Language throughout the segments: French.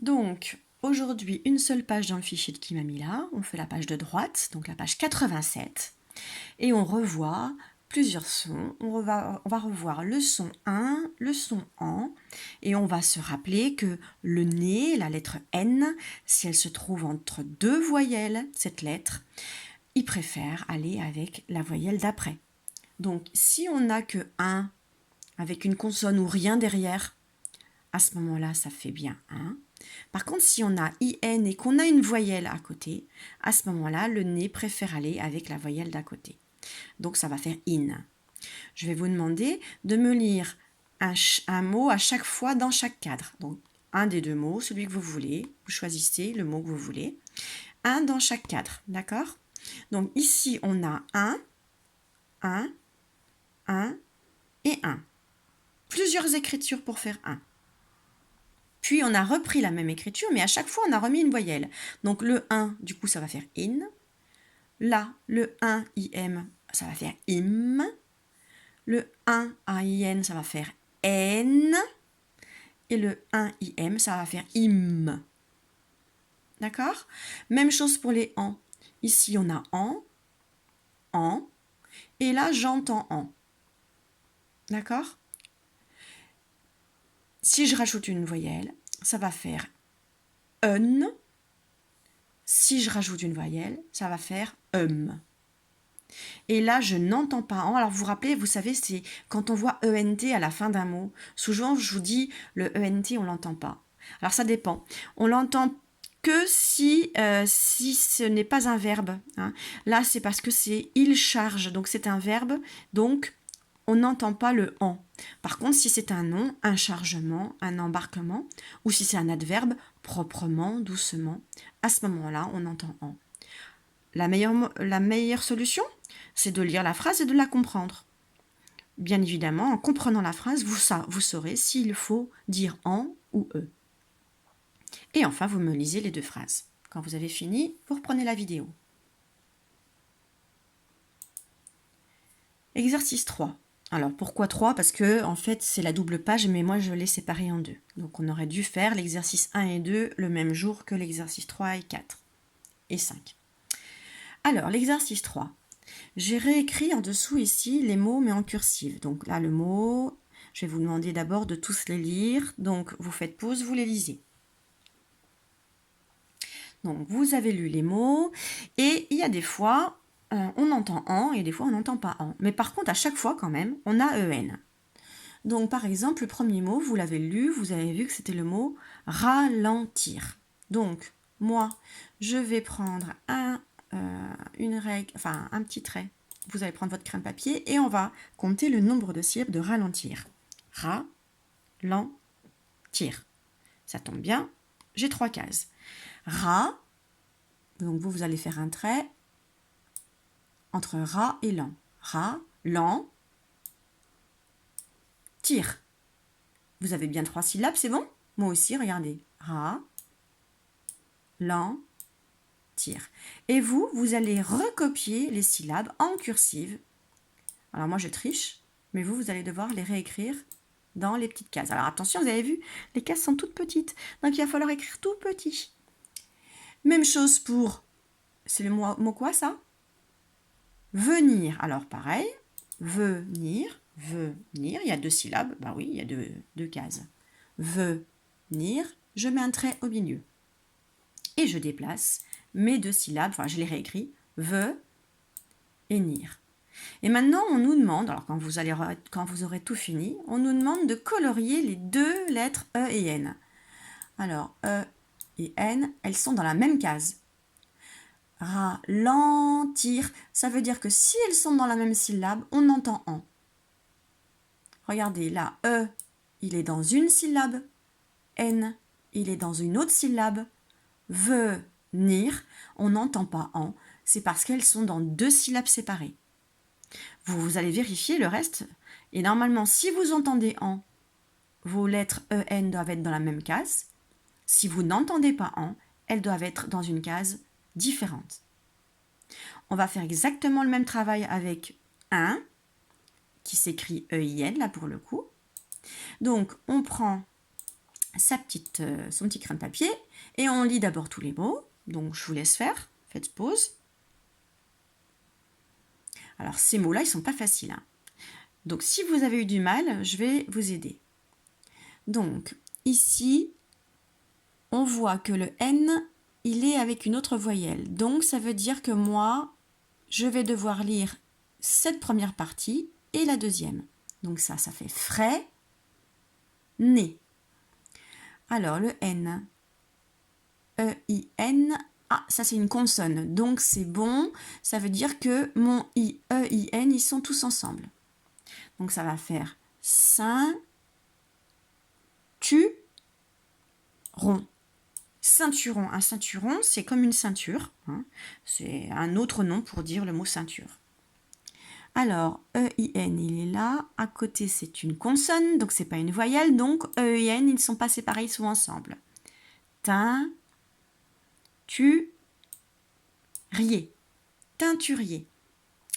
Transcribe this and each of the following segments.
Donc, aujourd'hui, une seule page dans le fichier de Kimamila. On fait la page de droite, donc la page 87. Et on revoit plusieurs sons. On va revoir le son 1, le son AN. Et on va se rappeler que le nez, la lettre N, si elle se trouve entre deux voyelles, cette lettre, il préfère aller avec la voyelle d'après. Donc, si on n'a que 1 avec une consonne ou rien derrière, à ce moment-là, ça fait bien 1. Par contre, si on a IN et qu'on a une voyelle à côté, à ce moment-là, le nez préfère aller avec la voyelle d'à côté. Donc, ça va faire IN. Je vais vous demander de me lire un mot à chaque fois dans chaque cadre. Donc, un des deux mots, celui que vous voulez. Vous choisissez le mot que vous voulez. Un dans chaque cadre, d'accord? Donc, ici, on a un et un. Plusieurs écritures pour faire un. Puis on a repris la même écriture, mais à chaque fois on a remis une voyelle. Donc le 1, du coup, ça va faire in. Là, le 1 im, ça va faire im. Le 1 ain, ça va faire n. Et le 1 im, ça va faire im. D'accord? Même chose pour les en. Ici, on a en. Et là, j'entends en. D'accord? Si je rajoute une voyelle, ça va faire un. Si je rajoute une voyelle, ça va faire Et là, je n'entends pas en. Alors, vous vous rappelez, vous savez, c'est quand on voit ENT à la fin d'un mot. Souvent, je vous dis, le ENT, on l'entend pas. Alors, ça dépend. On l'entend que si ce n'est pas un verbe. Hein. Là, c'est parce que c'est il charge. Donc, c'est un verbe. Donc, on n'entend pas le en. Par contre, si c'est un nom, un chargement, un embarquement, ou si c'est un adverbe, proprement, doucement, à ce moment-là, on entend en. La meilleure solution, c'est de lire la phrase et de la comprendre. Bien évidemment, en comprenant la phrase, vous saurez s'il faut dire en ou e. Et enfin, vous me lisez les deux phrases. Quand vous avez fini, vous reprenez la vidéo. Exercice 3. Alors, pourquoi 3? Parce que, en fait, c'est la double page, mais moi, je l'ai séparé en deux. Donc, on aurait dû faire l'exercice 1 et 2 le même jour que l'exercice 3 et 4 et 5. Alors, l'exercice 3. J'ai réécrit en dessous ici les mots, mais en cursive. Donc là, le mot, je vais vous demander d'abord de tous les lire. Donc, vous faites pause, vous les lisez. Donc, vous avez lu les mots. Et il y a des fois, on entend en et des fois, on n'entend pas en. Mais par contre, à chaque fois, quand même, on a en. Donc, par exemple, le premier mot, vous l'avez lu, vous avez vu que c'était le mot ralentir. Donc, moi, je vais prendre une règle, enfin un petit trait. Vous allez prendre votre crayon papier et on va compter le nombre de syllabes de ralentir. Ra-lan-tir. Ça tombe bien, j'ai 3 cases. Ra, donc vous allez faire un trait entre ra et lan. Ra, lan, tire. Vous avez bien 3 syllabes, c'est bon? Moi aussi, regardez. Ra, lan, tire. Et vous allez recopier les syllabes en cursive. Alors moi, je triche, mais vous allez devoir les réécrire dans les petites cases. Alors attention, vous avez vu, les cases sont toutes petites, donc il va falloir écrire tout petit. Même chose pour, c'est le mot quoi ça? Venir. Alors pareil, venir, il y a 2 syllabes, bah oui, il y a deux cases. Venir, je mets un trait au milieu. Et je déplace mes 2 syllabes, enfin je les réécris, et nir. Et maintenant, on nous demande, alors quand vous aurez tout fini, on nous demande de colorier les 2 lettres E et N. Alors, E et N, elles sont dans la même case. Ralentir, ça veut dire que si elles sont dans la même syllabe, on entend en. Regardez, là, E, il est dans une syllabe. N, il est dans une autre syllabe. Venir, on n'entend pas en. C'est parce qu'elles sont dans 2 syllabes séparées. Vous allez vérifier le reste. Et normalement, si vous entendez en, vos lettres EN doivent être dans la même case. Si vous n'entendez pas en, elles doivent être dans une case différente. On va faire exactement le même travail avec un, qui s'écrit EIN, là pour le coup. Donc, on prend son petit crayon de papier et on lit d'abord tous les mots. Donc, je vous laisse faire. Faites pause. Alors, ces mots-là, ils ne sont pas faciles, hein. Donc, si vous avez eu du mal, je vais vous aider. Donc, ici, on voit que le N, il est avec une autre voyelle. Donc, ça veut dire que moi, je vais devoir lire cette première partie et la deuxième. Donc, ça fait frais, né. Alors, le N, E-I-N, ah, ça c'est une consonne, donc c'est bon. Ça veut dire que mon I, E-I-N, ils sont tous ensemble. Donc, ça va faire ceinturon. Ceinturon. Un ceinturon, c'est comme une ceinture, hein. C'est un autre nom pour dire le mot ceinture. Alors, E-I-N, il est là. À côté, c'est une consonne, donc c'est pas une voyelle. Donc, E et N, ils ne sont pas séparés, ils sont ensemble. Teinturier. Teinturier.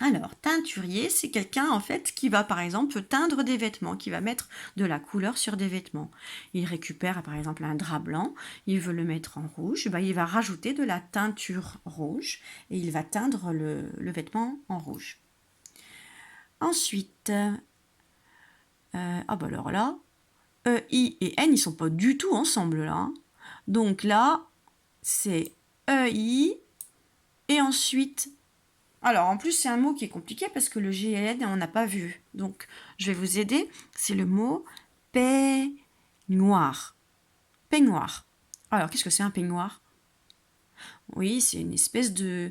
Alors, teinturier, c'est quelqu'un en fait qui va par exemple teindre des vêtements, qui va mettre de la couleur sur des vêtements. Il récupère par exemple un drap blanc, il veut le mettre en rouge, il va rajouter de la teinture rouge et il va teindre le vêtement en rouge. Ensuite, alors là, E, I et N, ils ne sont pas du tout ensemble là, hein. Donc là, c'est E, I et ensuite... Alors, en plus, c'est un mot qui est compliqué parce que le G et N, on n'a pas vu. Donc, je vais vous aider. C'est le mot peignoir. Peignoir. Alors, qu'est-ce que c'est un peignoir? Oui, c'est une espèce de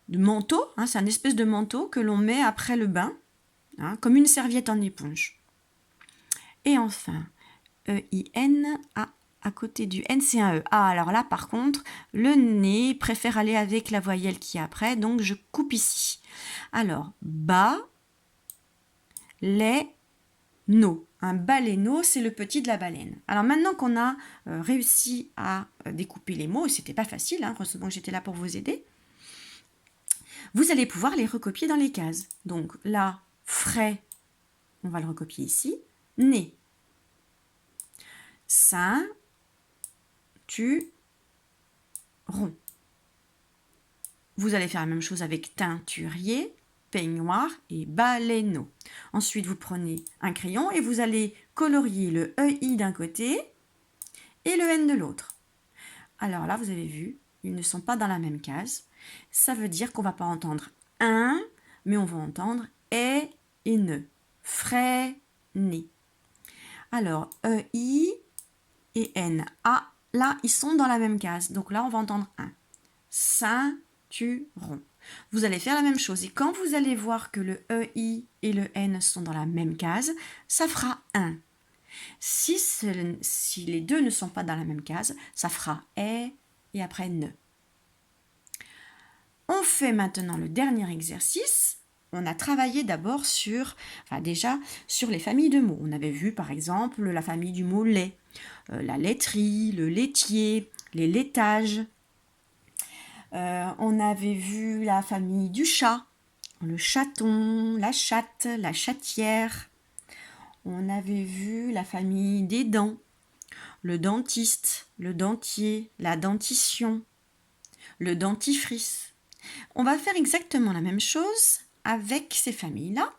manteau. Hein, c'est un espèce de manteau que l'on met après le bain, hein, comme une serviette en éponge. Et enfin, E-I-N, à côté du N, c'est un E. Ah, alors là, par contre, le nez préfère aller avec la voyelle qui est après, donc je coupe ici. Alors, baleineau. Un baleineau, c'est le petit de la baleine. Alors maintenant qu'on a réussi à découper les mots, c'était pas facile, hein, heureusement que j'étais là pour vous aider, vous allez pouvoir les recopier dans les cases. Donc là, frais, on va le recopier ici. Nez. Ceinturon. Vous allez faire la même chose avec teinturier, peignoir et baleineau. Ensuite, vous prenez un crayon et vous allez colorier le EI d'un côté et le N de l'autre. Alors là, vous avez vu, ils ne sont pas dans la même case. Ça veut dire qu'on ne va pas entendre un, mais on va entendre et ne. Freiner. Alors, EI et N. Ah, là, ils sont dans la même case. Donc là, on va entendre un. Ceinturon. Vous allez faire la même chose. Et quand vous allez voir que le EI et le N sont dans la même case, ça fera un. Si les deux ne sont pas dans la même case, ça fera et après ne. On fait maintenant le dernier exercice. On a travaillé d'abord sur les familles de mots. On avait vu par exemple la famille du mot lait, la laiterie, le laitier, les laitages. On avait vu la famille du chat, le chaton, la chatte, la chatière. On avait vu la famille des dents, le dentiste, le dentier, la dentition, le dentifrice. On va faire exactement la même chose avec ces familles-là.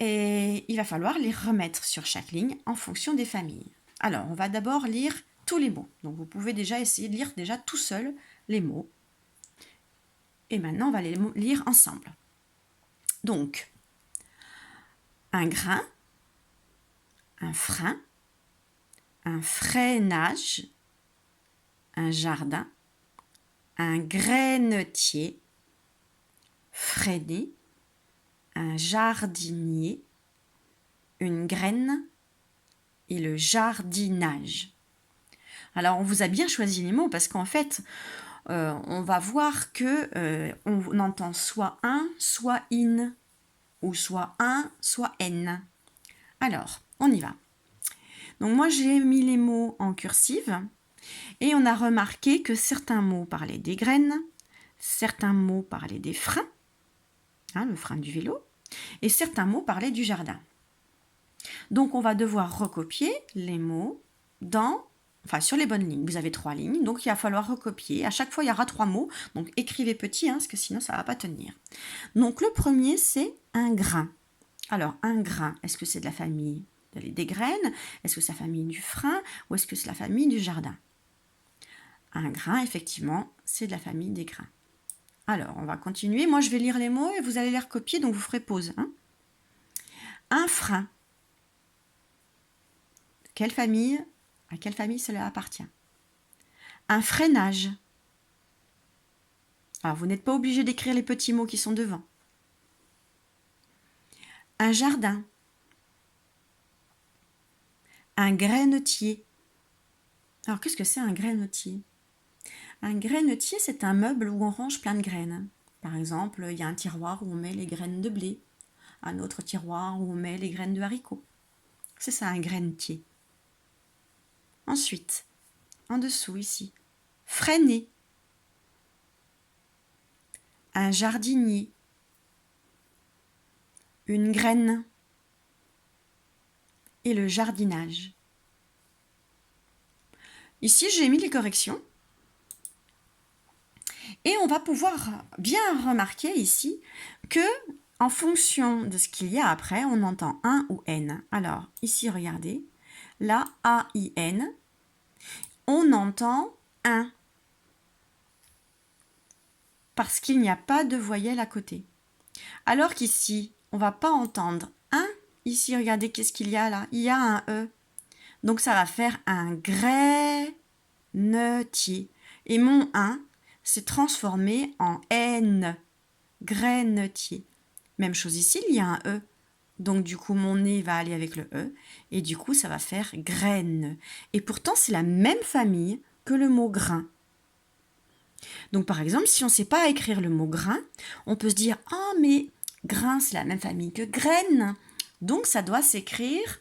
Et il va falloir les remettre sur chaque ligne en fonction des familles. Alors, on va d'abord lire tous les mots. Donc, vous pouvez déjà essayer de lire déjà tout seul les mots. Et maintenant, on va les lire ensemble. Donc, un grain, un frein, un freinage, un jardin, un grainetier, freiner, un jardinier, une graine et le jardinage. Alors, on vous a bien choisi les mots parce qu'en fait, on va voir que on entend soit un, soit in, ou soit un, soit n. Alors, on y va. Donc moi, j'ai mis les mots en cursive et on a remarqué que certains mots parlaient des graines, certains mots parlaient des freins, hein, le frein du vélo, et certains mots parlaient du jardin. Donc, on va devoir recopier les mots sur les bonnes lignes. Vous avez 3 lignes, donc il va falloir recopier. À chaque fois, il y aura 3 mots. Donc, écrivez petit, parce que sinon, ça ne va pas tenir. Donc, le premier, c'est un grain. Alors, un grain, est-ce que c'est de la famille des graines? Est-ce que c'est la famille du frein? Ou est-ce que c'est la famille du jardin? Un grain, effectivement, c'est de la famille des grains. Alors, on va continuer. Moi, je vais lire les mots et vous allez les recopier, donc vous ferez pause. Un frein. À quelle famille cela appartient? Un freinage. Alors, vous n'êtes pas obligé d'écrire les petits mots qui sont devant. Un jardin. Un grainetier. Alors, qu'est-ce que c'est un grainetier? Un grainetier, c'est un meuble où on range plein de graines. Par exemple, il y a un tiroir où on met les graines de blé, un autre tiroir où on met les graines de haricots. C'est ça, un grainetier. Ensuite, en dessous ici, freiner. Un jardinier. Une graine. Et le jardinage. Ici, j'ai mis les corrections. Et on va pouvoir bien remarquer ici que, en fonction de ce qu'il y a après, on entend un ou n. Alors, ici, regardez, là, A-I-N, on entend un, parce qu'il n'y a pas de voyelle à côté. Alors qu'ici, on ne va pas entendre un. Ici, regardez, qu'est-ce qu'il y a là? Il y a un E. Donc, ça va faire un grainetier. Et mon 1 s'est transformé en N, grainetier. Même chose ici, il y a un E. Donc du coup, mon nez va aller avec le E. Et du coup, ça va faire graine. Et pourtant, c'est la même famille que le mot grain. Donc par exemple, si on ne sait pas écrire le mot grain, on peut se dire « Ah, mais grain, c'est la même famille que graine. » Donc ça doit s'écrire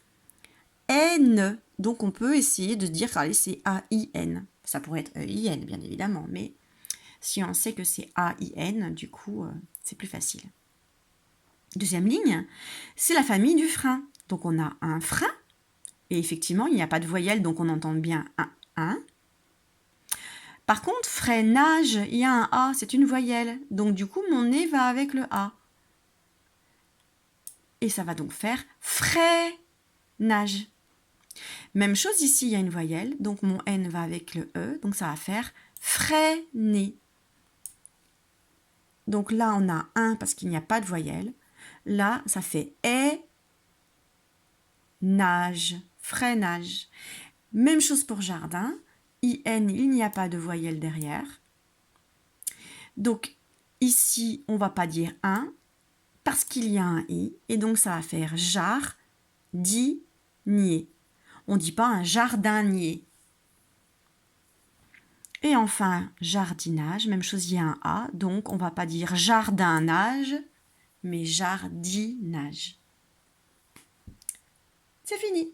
N. Donc on peut essayer de dire allez, c'est A-I-N. Ça pourrait être E-I-N, bien évidemment, mais si on sait que c'est A-I-N, du coup, c'est plus facile. Deuxième ligne, c'est la famille du frein. Donc on a un frein, et effectivement, il n'y a pas de voyelle, donc on entend bien un. Par contre, freinage, il y a un A, c'est une voyelle. Donc du coup, mon nez va avec le A. Et ça va donc faire freinage. Même chose ici, il y a une voyelle, donc mon N va avec le E, donc ça va faire freiner. Donc là, on a un parce qu'il n'y a pas de voyelle. Là, ça fait nage, freinage. Même chose pour jardin. IN, il n'y a pas de voyelle derrière. Donc ici, on ne va pas dire un parce qu'il y a un I. Et donc ça va faire jardinier. On ne dit pas un jardinier. Et enfin, jardinage, même chose, il y a un A. Donc on ne va pas dire jardinage, mais jardinage. C'est fini.